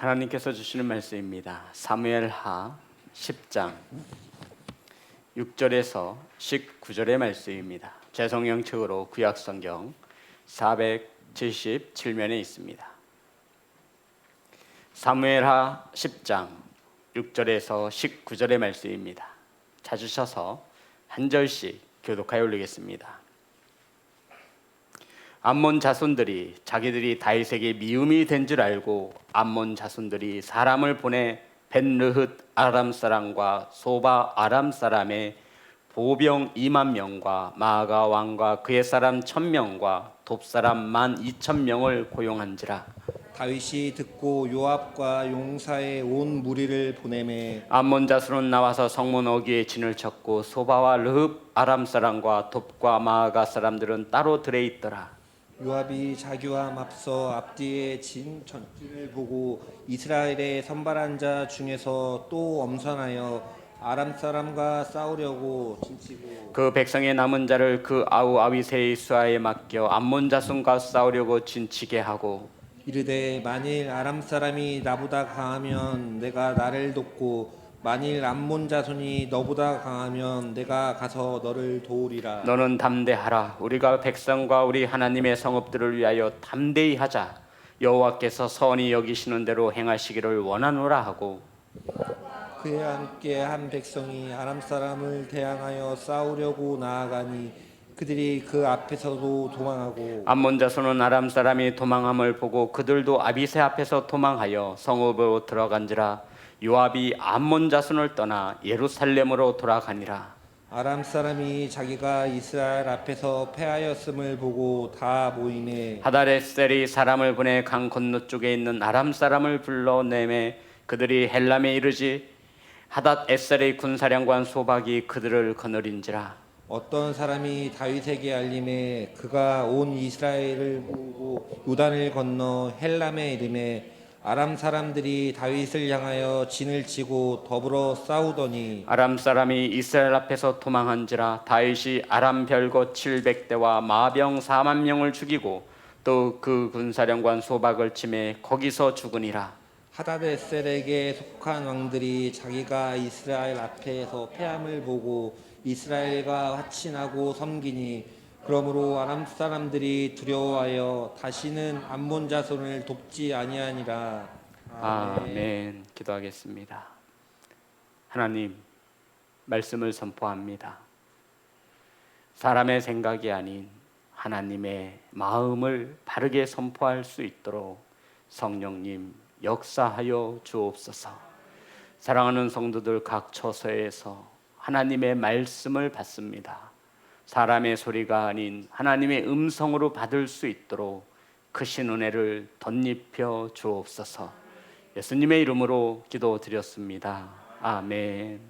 하나님께서 주시는 말씀입니다. 사무엘하 10장 6절에서 19절의 말씀입니다. 제 성경책으로 구약성경 477면에 있습니다. 사무엘하 10장 6절에서 19절의 말씀입니다. 찾으셔서 한 절씩 교독하여 올리겠습니다. 암몬 자손들이 자기들이 다윗에게 미움이 된 줄 알고 암몬 자손들이 사람을 보내 벳르흗 아람 사람과 소바 아람 사람의 보병 2만 명과 마아가 왕과 그의 사람 1,000명과 돕 사람 12,000명을 고용한지라. 다윗이 듣고 요압과 용사의 온 무리를 보내매 암몬 자손은 나와서 성문 어귀에 진을 쳤고 소바와 르흡 아람 사람과 돕과 마아가 사람들은 따로 들에 있더라. 요압이 자기와 맞서 앞뒤에 진 전진을 보고 이스라엘의 선발한 자 중에서 또 엄선하여 아람 사람과 싸우려고 진치고 그 백성의 남은 자를 그 아우 아위세의 수하에 맡겨 암몬 자손과 싸우려고 진치게 하고 이르되 만일 아람 사람이 나보다 강하면 내가 나를 돕고 만일 암몬 자손이 너보다 강하면 내가 가서 너를 도우리라. 너는 담대하라. 우리가 백성과 우리 하나님의 성읍들을 위하여 담대히 하자. 여호와께서 선히 여기시는 대로 행하시기를 원하노라 하고 그에 함께 한 백성이 아람 사람을 대항하여 싸우려고 나아가니 그들이 그 앞에서도 도망하고 암몬 자손은 아람 사람이 도망함을 보고 그들도 아비새 앞에서 도망하여 성읍으로 들어간지라. 요압이 암몬 자손을 떠나 예루살렘으로 돌아가니라. 아람 사람이 자기가 이스라엘 앞에서 패하였음을 보고 다 모이매 하닷에셀이 사람을 보내 강 건너쪽에 있는 아람 사람을 불러내매 그들이 헬람에 이르지 하닷에셀의 군사령관 소박이 그들을 거느린지라. 어떤 사람이 다윗에게 알림해 그가 온 이스라엘을 모으고 요단을 건너 헬람에 이르매 아람 사람들이 다윗을 향하여 진을 치고 더불어 싸우더니 아람 사람이 이스라엘 앞에서 도망한지라. 다윗이 아람 별거 700대와 마병 4만 명을 죽이고 또 그 군사령관 소박을 치매 거기서 죽으니라. 하닷에셀에게 속한 왕들이 자기가 이스라엘 앞에서 패함을 보고 이스라엘과 화친하고 섬기니 그러므로 아람 사람들이 두려워하여 다시는 암몬 자손을 돕지 아니하니라. 아멘. 기도하겠습니다. 하나님, 말씀을 선포합니다. 사람의 생각이 아닌 하나님의 마음을 바르게 선포할 수 있도록 성령님 역사하여 주옵소서. 사랑하는 성도들 각 처소에서 하나님의 말씀을 받습니다. 사람의 소리가 아닌 하나님의 음성으로 받을 수 있도록 크신 은혜를 덧입혀 주옵소서. 예수님의 이름으로 기도드렸습니다. 아멘.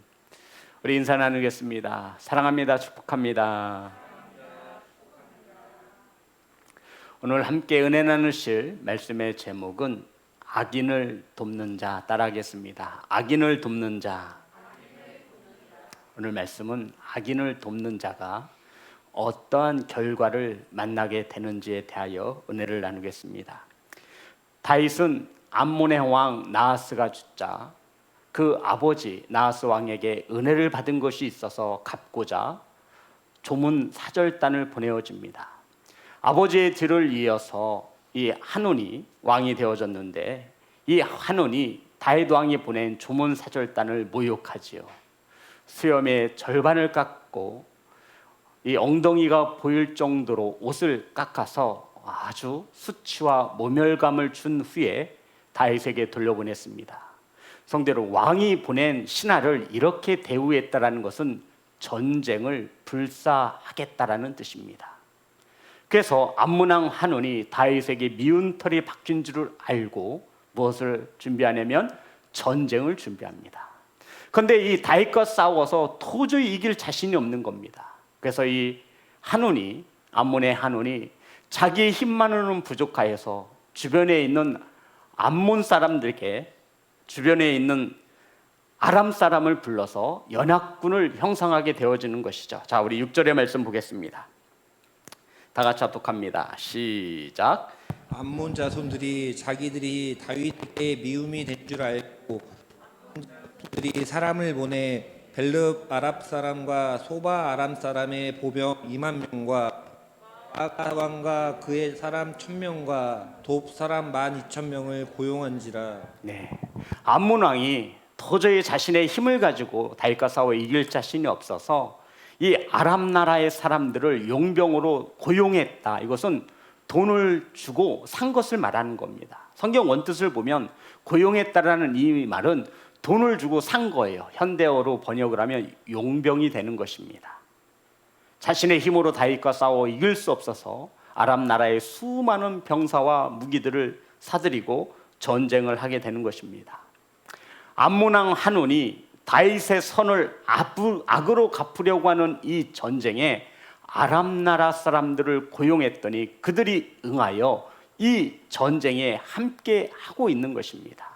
우리 인사 나누겠습니다. 사랑합니다. 축복합니다. 오늘 함께 은혜 나누실 말씀의 제목은 악인을 돕는 자. 따라하겠습니다. 악인을 돕는 자. 오늘 말씀은 악인을 돕는 자가 어떠한 결과를 만나게 되는지에 대하여 은혜를 나누겠습니다. 다윗은 암몬의 왕 나하스가 죽자 그 아버지 나하스 왕에게 은혜를 받은 것이 있어서 갚고자 조문 사절단을 보내어줍니다. 아버지의 뒤를 이어서 이 한운이 왕이 되어졌는데 이 한운이 다윗 왕이 보낸 조문 사절단을 모욕하지요. 수염의 절반을 깎고 이 엉덩이가 보일 정도로 옷을 깎아서 아주 수치와 모멸감을 준 후에 다윗에게 돌려보냈습니다. 성대로 왕이 보낸 신하를 이렇게 대우했다라는 것은 전쟁을 불사하겠다라는 뜻입니다. 그래서 암몬 왕 한운이 다윗에게 미운 털이 박힌 줄을 알고 무엇을 준비하냐면 전쟁을 준비합니다. 그런데 이 다윗과 싸워서 도저히 이길 자신이 없는 겁니다. 그래서 이 한운이 암몬의 한운이 자기의 힘만으로는 부족하여서 주변에 있는 암몬 사람들에게 주변에 있는 아람 사람을 불러서 연합군을 형성하게 되어지는 것이죠. 자, 우리 6절의 말씀 보겠습니다. 다 같이 합독합니다. 시작. 암몬 자손들이 자기들이 다윗에게 미움이 된 줄 알고 그들이 사람을 보내 벨르 아랍 사람과 소바 아람 사람의 보병 2만 명과 아가 왕과 그의 사람 1,000명과 돕 사람 12,000명을 고용한지라. 네, 암몬 왕이 도저히 자신의 힘을 가지고 다윗과 싸워 이길 자신이 없어서 이 아람 나라의 사람들을 용병으로 고용했다. 이것은 돈을 주고 산 것을 말하는 겁니다. 성경 원뜻을 보면 고용했다라는 이 말은 돈을 주고 산 거예요. 현대어로 번역을 하면 용병이 되는 것입니다. 자신의 힘으로 다윗과 싸워 이길 수 없어서 아람 나라의 수많은 병사와 무기들을 사들이고 전쟁을 하게 되는 것입니다. 암몬 왕 한온이 다윗의 선을 악으로 갚으려고 하는 이 전쟁에 아람 나라 사람들을 고용했더니 그들이 응하여 이 전쟁에 함께 하고 있는 것입니다.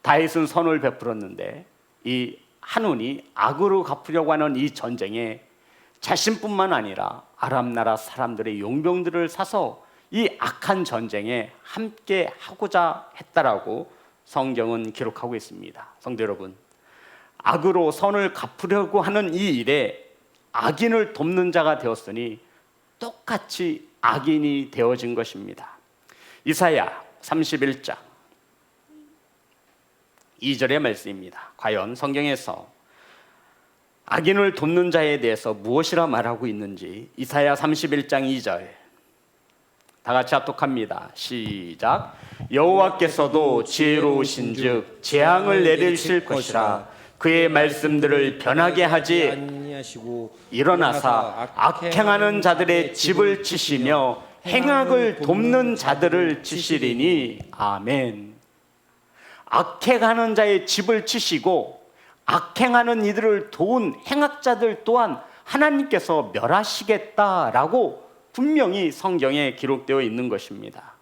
다윗은 선을 베풀었는데 이 한온이 악으로 갚으려고 하는 이 전쟁에 자신뿐만 아니라 아람 나라 사람들의 용병들을 사서 이 악한 전쟁에 함께 하고자 했다라고 성경은 기록하고 있습니다. 성도 여러분, 악으로 선을 갚으려고 하는 이 일에 악인을 돕는 자가 되었으니 똑같이 악인이 되어진 것입니다. 이사야 31장 2절의 말씀입니다. 과연 성경에서 악인을 돕는 자에 대해서 무엇이라 말하고 있는지 이사야 31장 2절 다 같이 합독합니다. 시작. 여호와께서도 지혜로우신즉 재앙을 내리실 것이라 그의 말씀들을 변하게 하지 아니하시고 일어나사 악행하는 자들의 집을 치시며 행악을 돕는 자들을 치시리니 아멘. 악행하는 자의 집을 치시고 악행하는 이들을 도운 행악자들 또한 하나님께서 멸하시겠다라고 분명히 성경에 기록되어 있는 것입니다.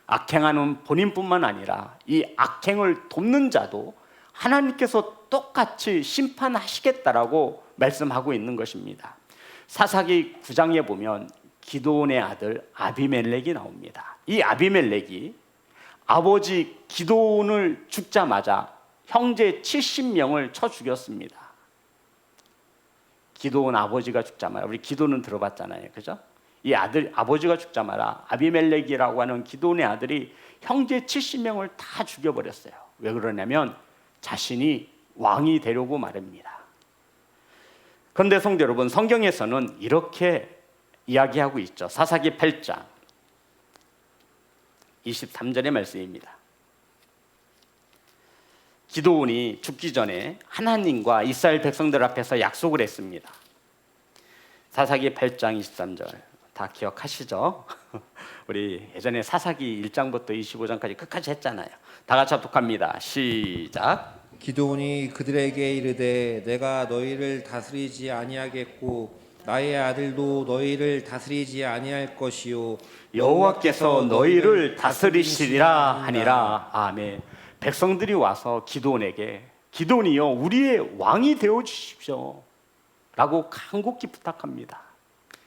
악행하는 본인뿐만 아니라 이 악행을 돕는 자도 하나님께서 똑같이 심판하시겠다라고 말씀하고 있는 것입니다. 사사기 9장에 보면 기드온의 아들 아비멜렉이 나옵니다. 이 아비멜렉이 아버지 기드온을 죽자마자 형제 70명을 쳐 죽였습니다. 기드온 아버지가 죽자마자, 우리 기드온은 들어봤잖아요, 그죠? 이 아버지가 죽자마자 아비멜렉이라고 하는 기드온의 아들이 형제 70명을 다 죽여버렸어요. 왜 그러냐면 자신이 왕이 되려고 말입니다. 그런데 성도 여러분, 성경에서는 이렇게 이야기하고 있죠. 사사기 8장 23절의 말씀입니다. 기드온이 죽기 전에 하나님과 이스라엘 백성들 앞에서 약속을 했습니다. 사사기 8장 23절 다 기억하시죠? 우리 예전에 사사기 1장부터 25장까지 끝까지 했잖아요. 다 같이 합독합니다. 시작. 기드온이 그들에게 이르되 내가 너희를 다스리지 아니하겠고 나의 아들도 너희를 다스리지 아니할 것이요 여호와께서 너희를 다스리시리라 하니라. 아멘. 백성들이 와서 기드온에게 기드온이여 우리의 왕이 되어 주십시오 라고 간곡히 부탁합니다.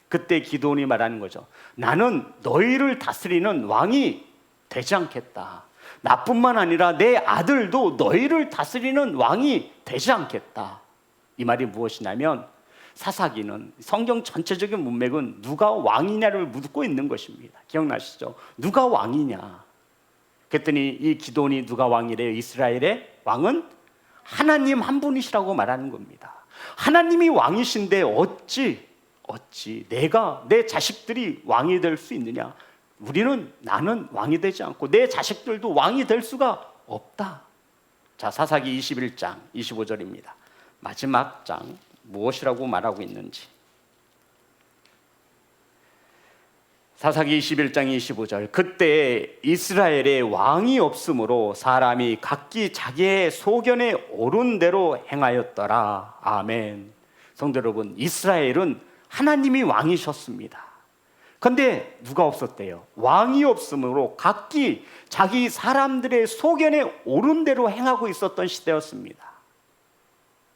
그때 기드온이 말하는 거죠. 나는 너희를 다스리는 왕이 되지 않겠다. 나뿐만 아니라 내 아들도 너희를 다스리는 왕이 되지 않겠다. 이 말이 무엇이냐면 사사기는 성경 전체적인 문맥은 누가 왕이냐를 묻고 있는 것입니다. 기억나시죠? 누가 왕이냐. 그랬더니 이 기드온이 누가 왕이래요? 이스라엘의 왕은 하나님 한 분이시라고 말하는 겁니다. 하나님이 왕이신데 어찌 내가 내 자식들이 왕이 될 수 있느냐? 나는 왕이 되지 않고 내 자식들도 왕이 될 수가 없다. 자, 사사기 21장 25절입니다. 마지막 장 무엇이라고 말하고 있는지. 사사기 21장 25절 그때 이스라엘에 왕이 없으므로 사람이 각기 자기의 소견에 옳은 대로 행하였더라. 아멘. 성도 여러분, 이스라엘은 하나님이 왕이셨습니다. 그런데 누가 없었대요? 왕이 없으므로 각기 자기 사람들의 소견에 옳은 대로 행하고 있었던 시대였습니다.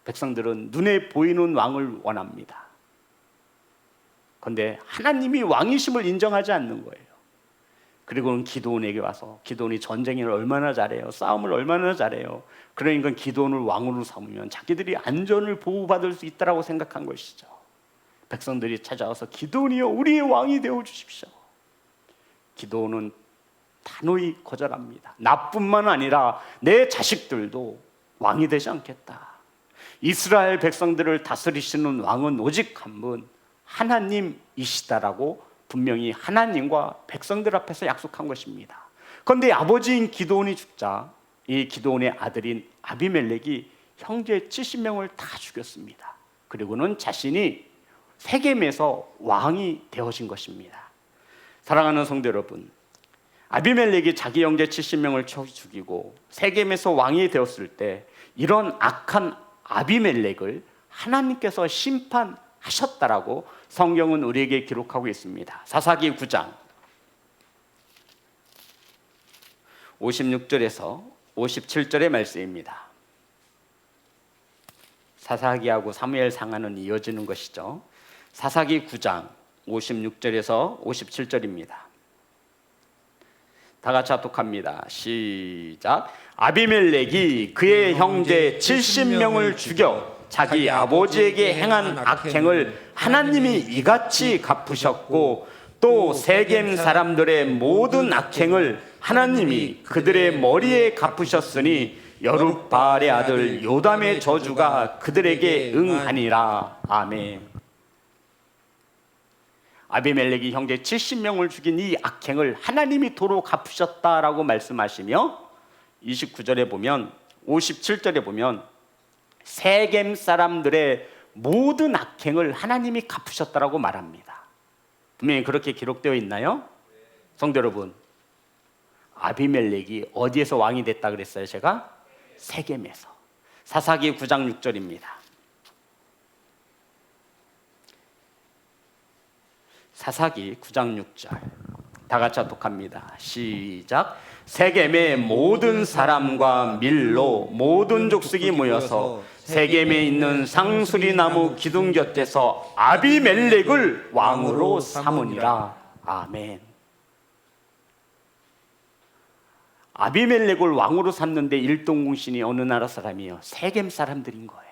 백성들은 눈에 보이는 왕을 원합니다. 그런데 하나님이 왕이심을 인정하지 않는 거예요. 그리고는 기드온에게 와서 기드온이 전쟁을 얼마나 잘해요, 싸움을 얼마나 잘해요. 그러니까 기드온을 왕으로 삼으면 자기들이 안전을 보호받을 수 있다라고 생각한 것이죠. 백성들이 찾아와서 기드온이여 우리의 왕이 되어 주십시오. 기드온은 단호히 거절합니다. 나뿐만 아니라 내 자식들도 왕이 되지 않겠다. 이스라엘 백성들을 다스리시는 왕은 오직 한 분, 하나님이시다라고 분명히 하나님과 백성들 앞에서 약속한 것입니다. 그런데 아버지인 기드온이 죽자 이 기드온의 아들인 아비멜렉이 형제 70명을 다 죽였습니다. 그리고는 자신이 세겜에서 왕이 되어진 것입니다. 사랑하는 성도 여러분, 아비멜렉이 자기 형제 70명을 죽이고 세겜에서 왕이 되었을 때 이런 악한 아비멜렉을 하나님께서 심판하셨다라고 성경은 우리에게 기록하고 있습니다. 사사기 9장 56절에서 57절의 말씀입니다. 사사기하고 사무엘 상하는 이어지는 것이죠. 사사기 9장 56절에서 57절입니다. 다 같이 합독합니다. 시작. 아비멜렉이 그의 형제 70명을 죽여 자기 아버지에게 행한 악행을 하나님이 이같이 갚으셨고 또 세겜 사람들의 모든 악행을 하나님이 그들의 머리에 갚으셨으니 여룹바알의 아들 요담의 저주가 그들에게 응하니라. 아멘. 아비멜렉이 형제 70명을 죽인 이 악행을 하나님이 도로 갚으셨다라고 말씀하시며 29절에 보면 57절에 보면 세겜 사람들의 모든 악행을 하나님이 갚으셨다라고 말합니다. 분명히 그렇게 기록되어 있나요? 성도 여러분, 아비멜렉이 어디에서 왕이 됐다 그랬어요? 제가 세겜에서. 사사기 9장 6절입니다. 사사기 9장 6절 다 같이 합독합니다. 시작. 세겜의 모든 사람과 밀로 모든 족속이 모여서 세겜에 있는 상수리 나무 기둥 곁에서 아비멜렉을 왕으로 삼으니라. 아멘. 아비멜렉을 왕으로 삼는데 일동공신이 어느 나라 사람이요? 세겜 사람들인 거예요.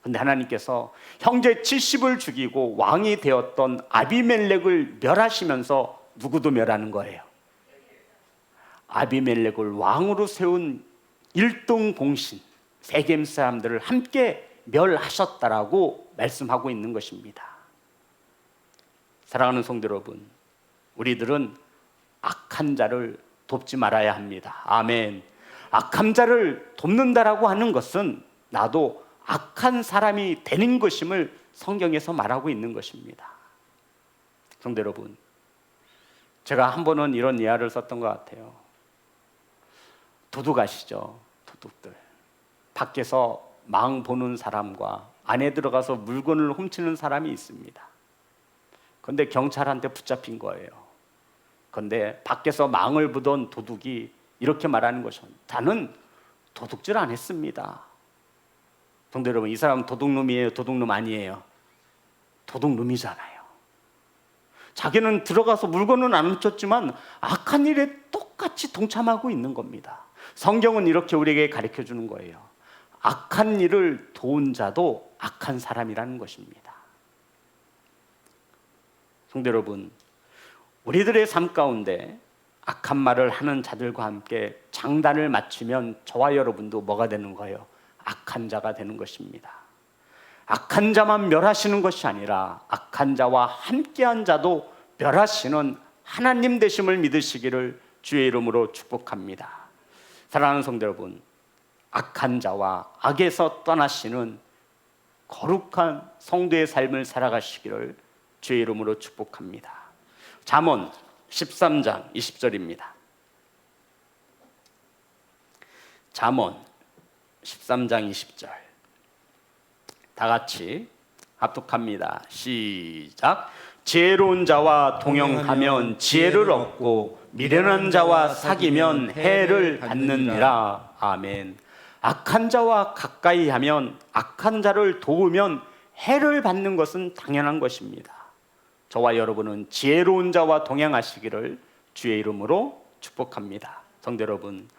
근데 하나님께서 형제 70을 죽이고 왕이 되었던 아비멜렉을 멸하시면서 누구도 멸하는 거예요? 아비멜렉을 왕으로 세운 일동공신 세겜 사람들을 함께 멸하셨다라고 말씀하고 있는 것입니다. 사랑하는 성도 여러분, 우리들은 악한 자를 돕지 말아야 합니다. 아멘. 악한 자를 돕는다라고 하는 것은 나도 악한 사람이 되는 것임을 성경에서 말하고 있는 것입니다. 성도 여러분, 제가 한 번은 이런 예화를 썼던 것 같아요. 도둑 아시죠? 도둑들. 밖에서 망 보는 사람과 안에 들어가서 물건을 훔치는 사람이 있습니다. 그런데 경찰한테 붙잡힌 거예요. 그런데 밖에서 망을 보던 도둑이 이렇게 말하는 것이죠. 나는 도둑질 안 했습니다. 성도 여러분, 이 사람은 도둑놈이에요? 도둑놈 아니에요? 도둑놈이잖아요. 자기는 들어가서 물건은 안 훔쳤지만 악한 일에 똑같이 동참하고 있는 겁니다. 성경은 이렇게 우리에게 가르쳐 주는 거예요. 악한 일을 도운 자도 악한 사람이라는 것입니다. 성도 여러분, 우리들의 삶 가운데 악한 말을 하는 자들과 함께 장단을 맞추면 저와 여러분도 뭐가 되는 거예요? 악한 자가 되는 것입니다. 악한 자만 멸하시는 것이 아니라 악한 자와 함께한 자도 멸하시는 하나님 되심을 믿으시기를 주의 이름으로 축복합니다. 사랑하는 성도 여러분, 악한 자와 악에서 떠나시는 거룩한 성도의 삶을 살아가시기를 주의 이름으로 축복합니다. 잠언 13장 20절입니다. 잠언 13장 20절 다 같이 합독합니다. 시작. 지혜로운 자와 동행하면 지혜를 얻고 미련한 자와 사귀면 해를 받느니라. 아멘. 악한 자와 가까이 하면, 악한 자를 도우면 해를 받는 것은 당연한 것입니다. 저와 여러분은 지혜로운 자와 동행하시기를 주의 이름으로 축복합니다. 성도 여러분,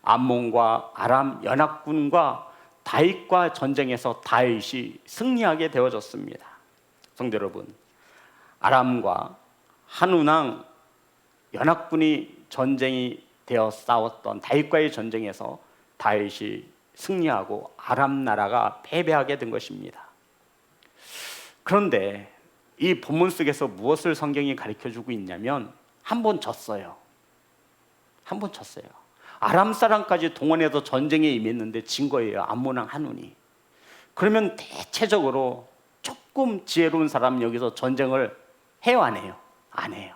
암몬과 아람 연합군과 다윗과 전쟁에서 다윗이 승리하게 되어졌습니다. 성도 여러분, 아람과 한운왕 연합군이 전쟁이 되어 싸웠던 다윗과의 전쟁에서 다윗이 승리하고 아람 나라가 패배하게 된 것입니다. 그런데 이 본문 속에서 무엇을 성경이 가르쳐주고 있냐면 한 번 졌어요. 한 번 졌어요. 아람 사람까지 동원해서 전쟁에 임했는데 진 거예요. 암몬왕 한운이. 그러면 대체적으로 조금 지혜로운 사람 여기서 전쟁을 해요, 안 해요? 안 해요.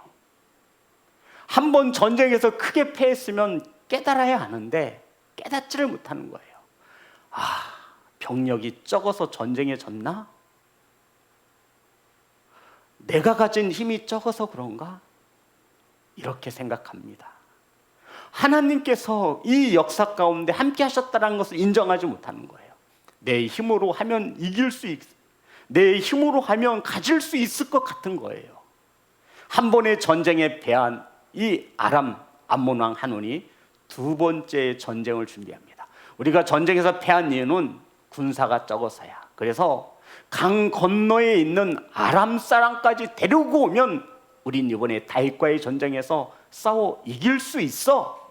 한 번 전쟁에서 크게 패했으면 깨달아야 하는데 깨닫지를 못하는 거예요. 병력이 적어서 전쟁에 졌나? 내가 가진 힘이 적어서 그런가? 이렇게 생각합니다. 하나님께서 이 역사 가운데 함께 하셨다는 것을 인정하지 못하는 거예요. 내 힘으로 하면 이길 수 있, 내 힘으로 하면 가질 수 있을 것 같은 거예요. 한 번의 전쟁에 패한 이 암몬 왕 한운이 두 번째 전쟁을 준비합니다. 우리가 전쟁에서 패한 이유는 군사가 적어서야. 그래서 강 건너에 있는 아람 사람까지 데리고 오면 우린 이번에 다윗과의 전쟁에서 싸워 이길 수 있어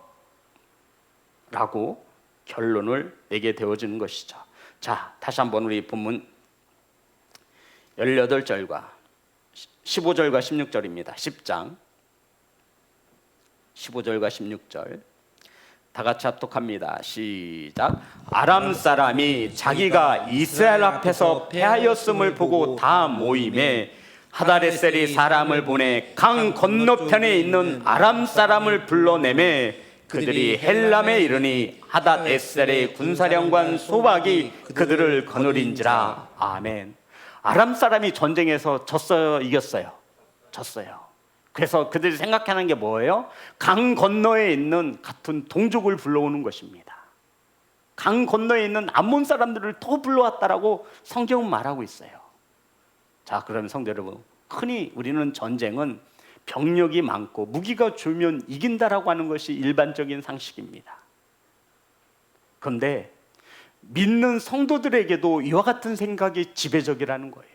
라고 결론을 내게 되어지는 것이죠. 자, 다시 한번 우리 본문 18절과 15절과 16절입니다. 10장 15절과 16절 다 같이 합독합니다. 시작. 아람 사람이 자기가 이스라엘 앞에서 패하였음을 보고 다 모임에 하다레셀이 사람을 보내 강 건너편에 있는 아람 사람을 불러내매 그들이 헬람에 이르니 하닷에셀의 군사령관 소박이 그들을 거느린지라. 아멘. 아람 사람이 전쟁에서 졌어요, 이겼어요? 졌어요. 그래서 그들이 생각하는 게 뭐예요? 강 건너에 있는 같은 동족을 불러오는 것입니다. 강 건너에 있는 암몬 사람들을 더 불러왔다라고 성경은 말하고 있어요. 자, 그럼 성도 여러분, 흔히 우리는 전쟁은 병력이 많고 무기가 줄면 이긴다라고 하는 것이 일반적인 상식입니다. 그런데 믿는 성도들에게도 이와 같은 생각이 지배적이라는 거예요.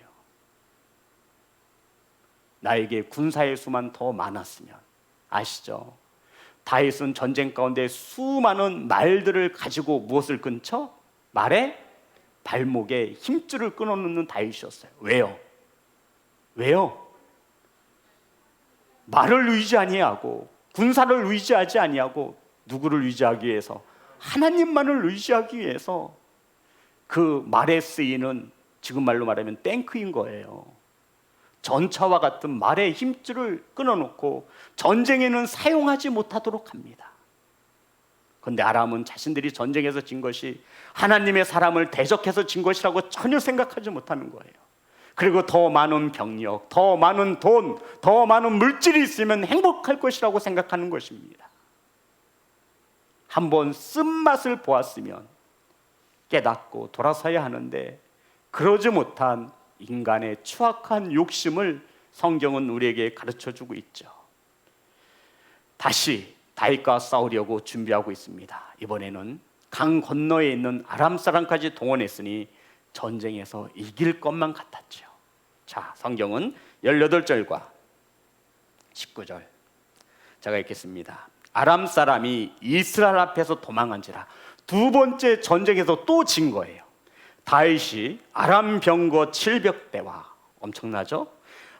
나에게 군사의 수만 더 많았으면. 아시죠? 다윗은 전쟁 가운데 수많은 말들을 가지고 무엇을 끊죠? 말의 발목에 힘줄을 끊어놓는 다윗이었어요. 왜요? 말을 의지 아니하고 군사를 의지하지 아니하고 누구를 의지하기 위해서? 하나님만을 의지하기 위해서. 그 말에 쓰이는, 지금 말로 말하면 탱크인 거예요. 전차와 같은 말의 힘줄을 끊어놓고 전쟁에는 사용하지 못하도록 합니다. 그런데 아람은 자신들이 전쟁에서 진 것이 하나님의 사람을 대적해서 진 것이라고 전혀 생각하지 못하는 거예요. 그리고 더 많은 병력, 더 많은 돈, 더 많은 물질이 있으면 행복할 것이라고 생각하는 것입니다. 한번 쓴맛을 보았으면 깨닫고 돌아서야 하는데 그러지 못한 인간의 추악한 욕심을 성경은 우리에게 가르쳐주고 있죠. 다시 다윗과 싸우려고 준비하고 있습니다. 이번에는 강 건너에 있는 아람 사람까지 동원했으니 전쟁에서 이길 것만 같았죠. 자, 성경은 18절과 19절 제가 읽겠습니다. 아람 사람이 이스라엘 앞에서 도망한지라. 두 번째 전쟁에서 또 진 거예요. 다윗이 아람 병거 700대와, 엄청나죠?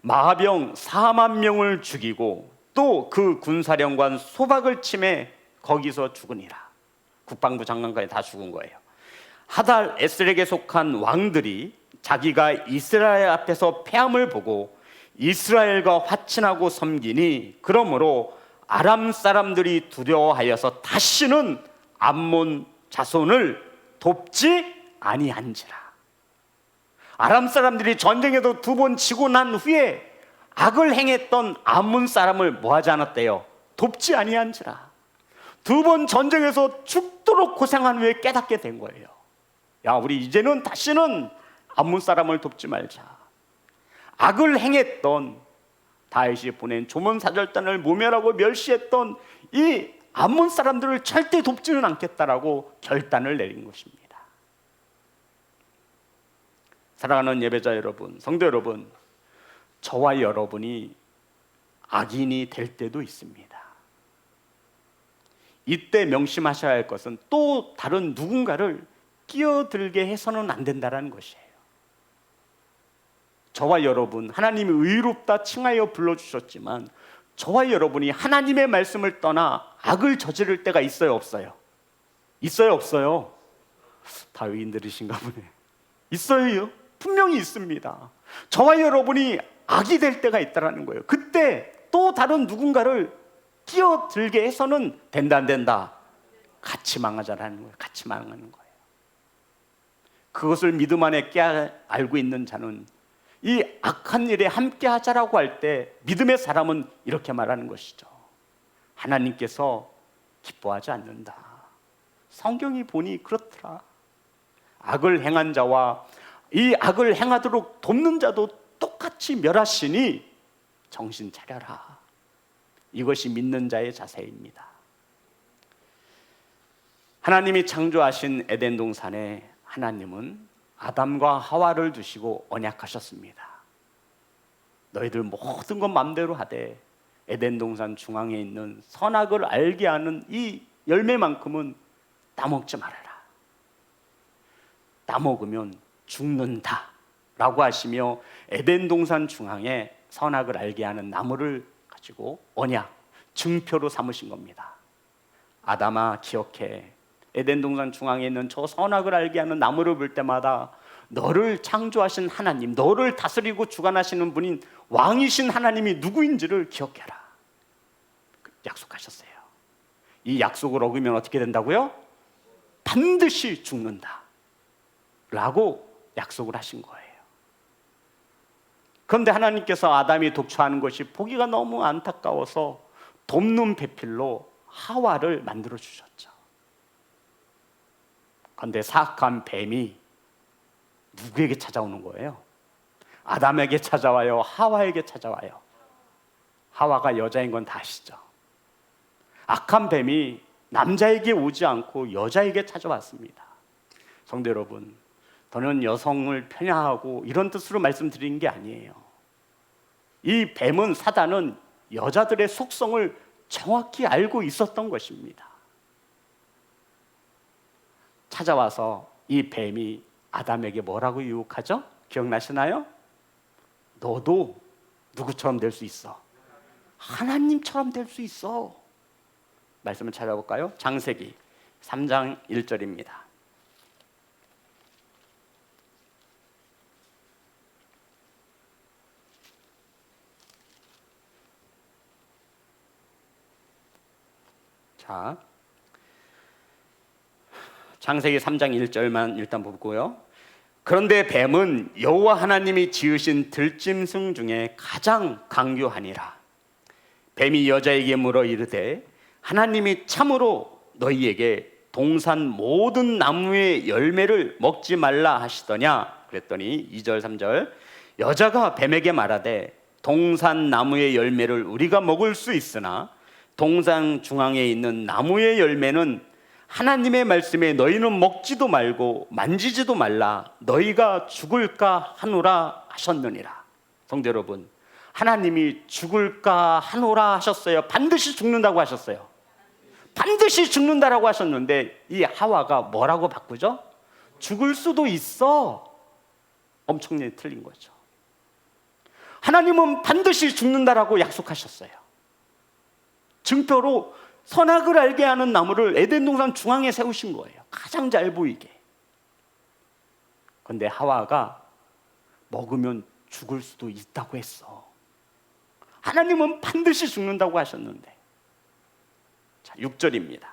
마병 4만 명을 죽이고 또 그 군사령관 소박을 치매 거기서 죽으니라. 국방부 장관까지 다 죽은 거예요. 하달 에셀에게 속한 왕들이 자기가 이스라엘 앞에서 패함을 보고 이스라엘과 화친하고 섬기니 그러므로 아람 사람들이 두려워하여서 다시는 암몬 자손을 돕지 아니한지라. 아람 사람들이 전쟁에도 두 번 지고 난 후에 악을 행했던 암몬 사람을 뭐하지 않았대요? 돕지 아니한지라. 두 번 전쟁에서 죽도록 고생한 후에 깨닫게 된 거예요. 야, 우리 이제는 다시는 암몬 사람을 돕지 말자. 악을 행했던 다윗이 보낸 조문사절단을 모멸하고 멸시했던 이 암몬 사람들을 절대 돕지는 않겠다라고 결단을 내린 것입니다. 사랑하는 예배자 여러분, 성도 여러분, 저와 여러분이 악인이 될 때도 있습니다. 이때 명심하셔야 할 것은 또 다른 누군가를 끼어들게 해서는 안 된다는 것이에요. 저와 여러분, 하나님이 의롭다 칭하여 불러주셨지만 저와 여러분이 하나님의 말씀을 떠나 악을 저지를 때가 있어요, 없어요? 있어요, 없어요? 다 의인들이신가 보네. 있어요. 분명히 있습니다. 저와 여러분이 악이 될 때가 있다는 거예요. 그때 또 다른 누군가를 끼어들게 해서는 된다, 안 된다? 같이 망하자라는 거예요. 같이 망하는 거예요. 그것을 믿음 안에 알고 있는 자는 이 악한 일에 함께 하자라고 할 때 믿음의 사람은 이렇게 말하는 것이죠. 하나님께서 기뻐하지 않는다. 성경이 보니 그렇더라. 악을 행한 자와 이 악을 행하도록 돕는 자도 똑같이 멸하시니 정신 차려라. 이것이 믿는 자의 자세입니다. 하나님이 창조하신 에덴 동산에 하나님은 아담과 하와를 두시고 언약하셨습니다. 너희들 모든 것 맘대로 하되 에덴 동산 중앙에 있는 선악을 알게 하는 이 열매만큼은 따먹지 말아라. 따먹으면 죽는다 라고 하시며 에덴 동산 중앙에 선악을 알게 하는 나무를 가지고 언약, 증표로 삼으신 겁니다. 아담아 기억해. 에덴 동산 중앙에 있는 저 선악을 알게 하는 나무를 볼 때마다 너를 창조하신 하나님, 너를 다스리고 주관하시는 분인 왕이신 하나님이 누구인지를 기억해라. 약속하셨어요. 이 약속을 어기면 어떻게 된다고요? 반드시 죽는다 라고 약속을 하신 거예요. 그런데 하나님께서 아담이 독초하는 것이 보기가 너무 안타까워서 돕는 배필로 하와를 만들어 주셨죠. 그런데 사악한 뱀이 누구에게 찾아오는 거예요? 아담에게 찾아와요? 하와에게 찾아와요? 하와가 여자인 건 다 아시죠? 악한 뱀이 남자에게 오지 않고 여자에게 찾아왔습니다. 성도 여러분, 저는 여성을 편향하고 이런 뜻으로 말씀드리는 게 아니에요. 이 뱀은, 사단은 여자들의 속성을 정확히 알고 있었던 것입니다. 찾아와서 이 뱀이 아담에게 뭐라고 유혹하죠? 기억나시나요? 너도 누구처럼 될 수 있어? 하나님처럼 될 수 있어. 말씀을 찾아볼까요? 창세기 3장 1절입니다. 자, 창세기 3장 1절만 일단 보고요. 그런데 뱀은 여호와 하나님이 지으신 들짐승 중에 가장 강교하니라. 뱀이 여자에게 물어 이르되 하나님이 참으로 너희에게 동산 모든 나무의 열매를 먹지 말라 하시더냐? 그랬더니 2절 3절 여자가 뱀에게 말하되 동산 나무의 열매를 우리가 먹을 수 있으나 동산 중앙에 있는 나무의 열매는 하나님의 말씀에 너희는 먹지도 말고 만지지도 말라 너희가 죽을까 하노라 하셨느니라. 성도 여러분, 하나님이 죽을까 하노라 하셨어요? 반드시 죽는다고 하셨어요? 반드시 죽는다라고 하셨는데 이 하와가 뭐라고 바꾸죠? 죽을 수도 있어. 엄청나게 틀린 거죠. 하나님은 반드시 죽는다라고 약속하셨어요. 증표로 선악을 알게 하는 나무를 에덴 동산 중앙에 세우신 거예요. 가장 잘 보이게. 그런데 하와가 먹으면 죽을 수도 있다고 했어. 하나님은 반드시 죽는다고 하셨는데. 자, 6절입니다.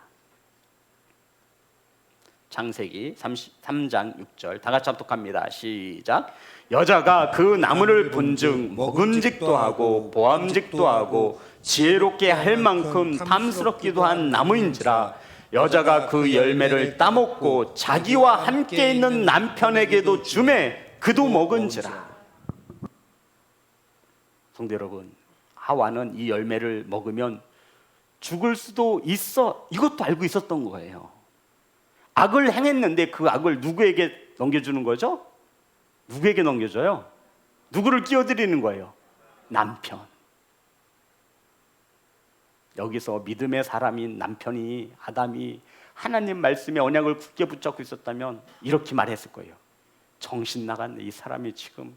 창세기 3장 6절 다 같이 합독합니다. 시작. 여자가 그 나무를 본즉 먹음직도 하고 보암직도 하고 지혜롭게 할 만큼 탐스럽기도 한 나무인지라 여자가 그 열매를 따먹고 자기와 함께 있는 남편에게도 주매 그도 먹은지라. 성도 여러분, 하와는 이 열매를 먹으면 죽을 수도 있어, 이것도 알고 있었던 거예요. 악을 행했는데 그 악을 누구에게 넘겨주는 거죠? 누구에게 넘겨줘요? 누구를 끼어들이는 거예요? 남편. 여기서 믿음의 사람인 남편이, 아담이 하나님 말씀의 언약을 굳게 붙잡고 있었다면 이렇게 말했을 거예요. 정신 나간 이 사람이 지금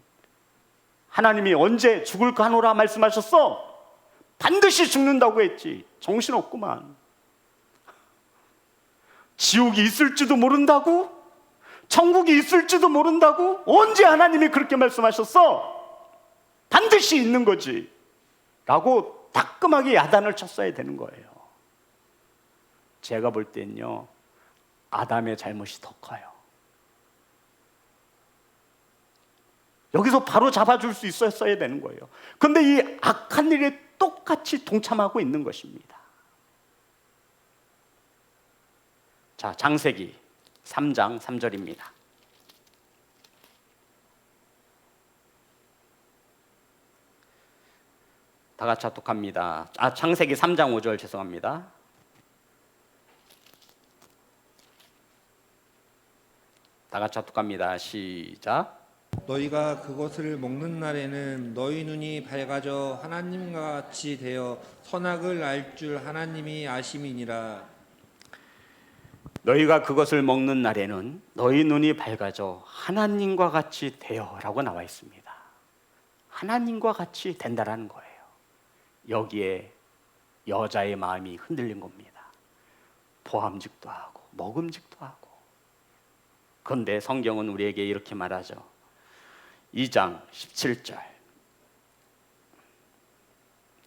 하나님이 언제 죽을까 하노라 말씀하셨어? 반드시 죽는다고 했지. 정신없구만. 지옥이 있을지도 모른다고? 천국이 있을지도 모른다고? 언제 하나님이 그렇게 말씀하셨어? 반드시 있는 거지 라고 따끔하게 야단을 쳤어야 되는 거예요. 제가 볼 때는요, 아담의 잘못이 더 커요. 여기서 바로 잡아줄 수 있었어야 되는 거예요. 그런데 이 악한 일에 똑같이 동참하고 있는 것입니다. 자, 창세기 3장 3절입니다. 다 같이 합독합니다. 창세기 3장 5절 죄송합니다. 다 같이 합독합니다. 시작. 너희가 그것을 먹는 날에는 너희 눈이 밝아져 하나님과 같이 되어 선악을 알 줄 하나님이 아심이니라. 너희가 그것을 먹는 날에는 너희 눈이 밝아져 하나님과 같이 되어라고 나와 있습니다. 하나님과 같이 된다라는 거예요. 여기에 여자의 마음이 흔들린 겁니다. 보암직도 하고 먹음직도 하고. 그런데 성경은 우리에게 이렇게 말하죠. 2장 17절,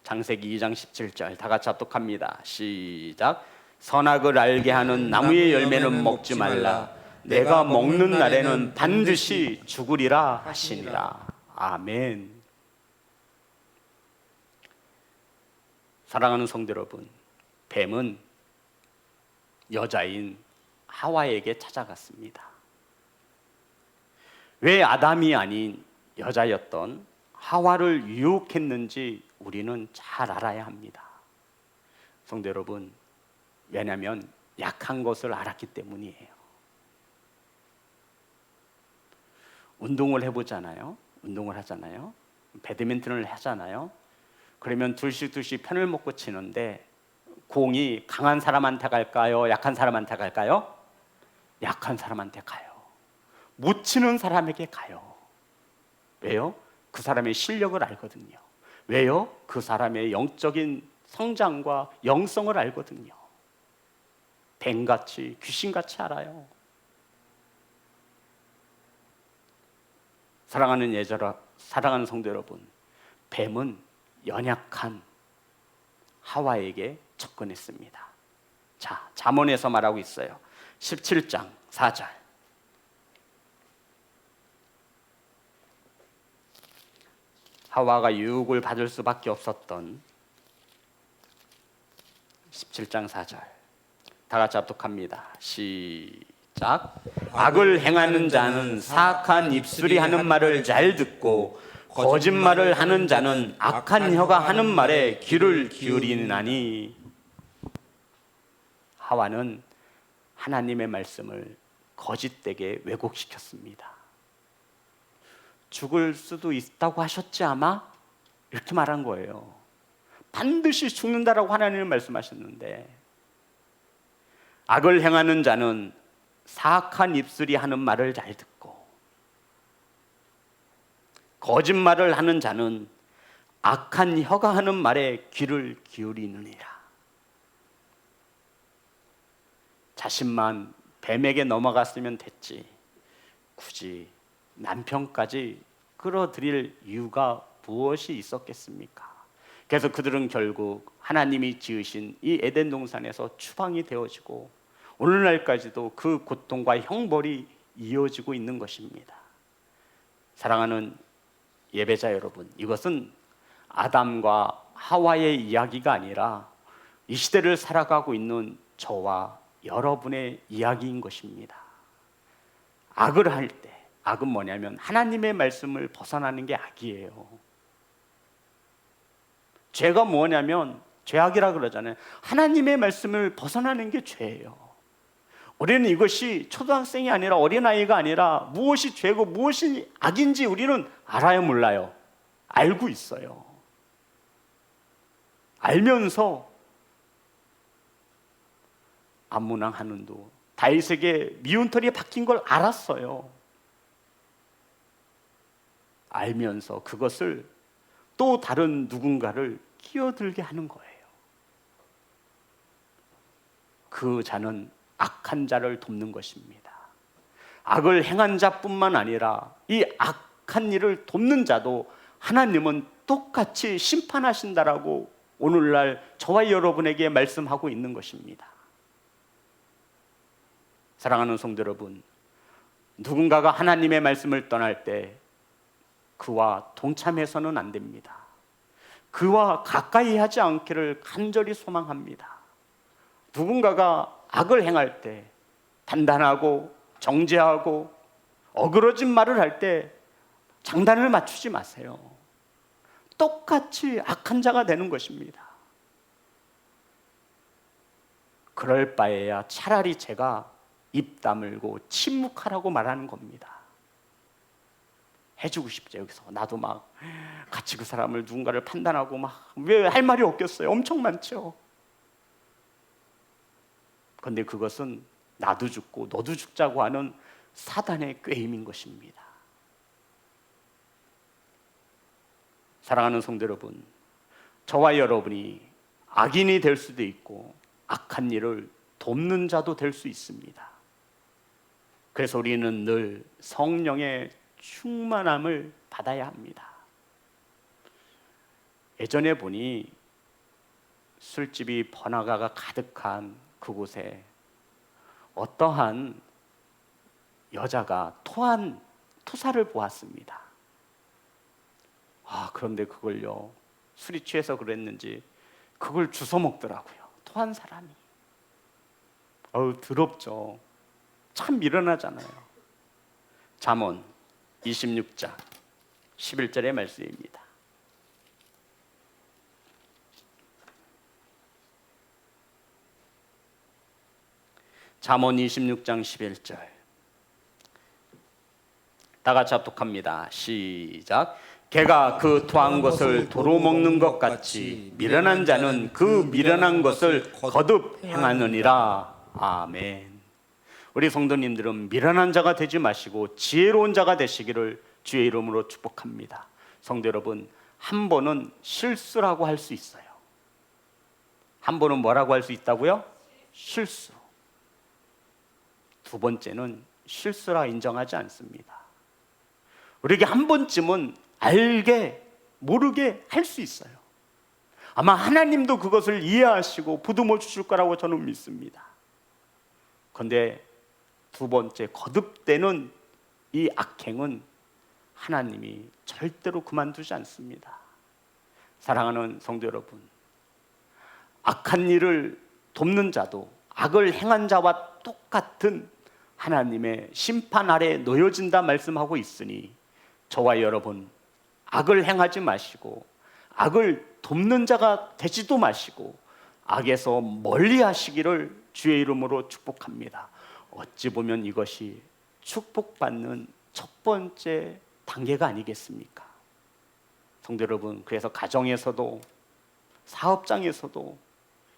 창세기 2장 17절 다 같이 합독합니다. 시작. 선악을 알게 하는 나무의 열매는 먹지 말라. 내가 먹는 날에는 반드시 죽으리라 하시니라. 아멘. 사랑하는 성도 여러분, 뱀은 여자인 하와에게 찾아갔습니다. 왜 아담이 아닌 여자였던 하와를 유혹했는지 우리는 잘 알아야 합니다. 성도 여러분, 왜냐하면 약한 것을 알았기 때문이에요. 운동을 해보잖아요. 운동을 하잖아요. 배드민턴을 하잖아요. 그러면 둘씩 편을 먹고 치는데 공이 강한 사람한테 갈까요? 약한 사람한테 갈까요? 약한 사람한테 가요. 못 치는 사람에게 가요. 왜요? 그 사람의 실력을 알거든요. 왜요? 그 사람의 영적인 성장과 영성을 알거든요. 뱀같이, 귀신같이 알아요. 사랑하는 성도 여러분, 뱀은 연약한 하와에게 접근했습니다. 자, 잠언에서 말하고 있어요. 17장 4절. 하와가 유혹을 받을 수밖에 없었던 17장 4절. 다 같이 합독합니다. 시작. 악을 행하는 자는 사악한 입술이 하는 말을 잘 듣고 거짓말을 하는 자는 악한 혀가 하는 말에 귀를 기울이나니. 하와는 하나님의 말씀을 거짓되게 왜곡시켰습니다. 죽을 수도 있다고 하셨지 아마? 이렇게 말한 거예요. 반드시 죽는다라고 하나님은 말씀하셨는데, 악을 행하는 자는 사악한 입술이 하는 말을 잘 듣고 거짓말을 하는 자는 악한 혀가 하는 말에 귀를 기울이느니라. 자신만 뱀에게 넘어갔으면 됐지 굳이 남편까지 끌어들일 이유가 무엇이 있었겠습니까? 그래서 그들은 결국 하나님이 지으신 이 에덴 동산에서 추방이 되어지고 오늘날까지도 그 고통과 형벌이 이어지고 있는 것입니다. 사랑하는 예배자 여러분, 이것은 아담과 하와의 이야기가 아니라 이 시대를 살아가고 있는 저와 여러분의 이야기인 것입니다. 악을 할 때, 악은 뭐냐면 하나님의 말씀을 벗어나는 게 악이에요. 죄가 뭐냐면 죄악이라 그러잖아요. 하나님의 말씀을 벗어나는 게 죄예요. 우리는 이것이 초등학생이 아니라 어린아이가 아니라 무엇이 죄고 무엇이 악인지 우리는 알아요, 몰라요? 알고 있어요. 알면서 암문왕 한운도 다윗에게 미운 털이 박힌 걸 알았어요. 알면서 그것을 또 다른 누군가를 끼어들게 하는 거예요. 그 자는 악한 자를 돕는 것입니다. 악을 행한 자뿐만 아니라 이 악한 일을 돕는 자도 하나님은 똑같이 심판하신다라고 오늘날 저와 여러분에게 말씀하고 있는 것입니다. 사랑하는 성도 여러분, 누군가가 하나님의 말씀을 떠날 때 그와 동참해서는 안 됩니다. 그와 가까이 하지 않기를 간절히 소망합니다. 누군가가 악을 행할 때 단단하고 정죄하고 어그러진 말을 할 때 장단을 맞추지 마세요. 똑같이 악한 자가 되는 것입니다. 그럴 바에야 차라리 제가 입 다물고 침묵하라고 말하는 겁니다. 해주고 싶죠. 여기서 나도 막 같이 그 사람을 누군가를 판단하고 막 왜 할 말이 없겠어요. 엄청 많죠. 그런데 그것은 나도 죽고 너도 죽자고 하는 사단의 꾀임인 것입니다. 사랑하는 성도 여러분, 저와 여러분이 악인이 될 수도 있고 악한 일을 돕는 자도 될 수 있습니다. 그래서 우리는 늘 성령의 충만함을 받아야 합니다. 예전에 보니 술집이 번화가가 가득한 그곳에 어떠한 여자가 토한 투사를 보았습니다. 그런데 그걸요, 술이 취해서 그랬는지 그걸 주워 먹더라고요. 토한 사람이. 더럽죠. 참 미련하잖아요. 잠언 26장 11절의 말씀입니다. 잠언 26장 11절. 다 같이 합독합니다. 시작. 개가 그 토한 것을 도로 먹는 것 같이 미련한 자는 그 미련한 것을 거듭 행하느니라. 아멘. 우리 성도님들은 미련한 자가 되지 마시고 지혜로운 자가 되시기를 주의 이름으로 축복합니다. 성도 여러분, 한 번은 실수라고 할 수 있어요. 한 번은 뭐라고 할 수 있다고요? 실수. 두 번째는 실수라 인정하지 않습니다. 우리에게 한 번쯤은 알게 모르게 할 수 있어요. 아마 하나님도 그것을 이해하시고 보듬어 주실 거라고 저는 믿습니다. 그런데 두 번째, 거듭되는 이 악행은 하나님이 절대로 그만두지 않습니다. 사랑하는 성도 여러분, 악한 일을 돕는 자도 악을 행한 자와 똑같은 하나님의 심판 아래 놓여진다 말씀하고 있으니 저와 여러분, 악을 행하지 마시고 악을 돕는 자가 되지도 마시고 악에서 멀리 하시기를 주의 이름으로 축복합니다. 어찌 보면 이것이 축복받는 첫 번째 단계가 아니겠습니까? 성도 여러분, 그래서 가정에서도 사업장에서도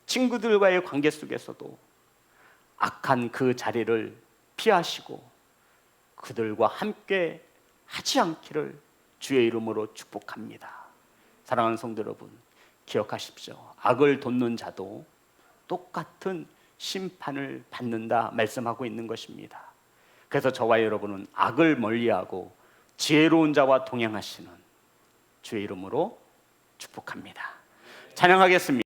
친구들과의 관계 속에서도 악한 그 자리를 피하시고 그들과 함께 하지 않기를 주의 이름으로 축복합니다. 사랑하는 성도 여러분, 기억하십시오. 악을 돕는 자도 똑같은 심판을 받는다 말씀하고 있는 것입니다. 그래서 저와 여러분은 악을 멀리하고 지혜로운 자와 동행하시는 주의 이름으로 축복합니다. 찬양하겠습니다.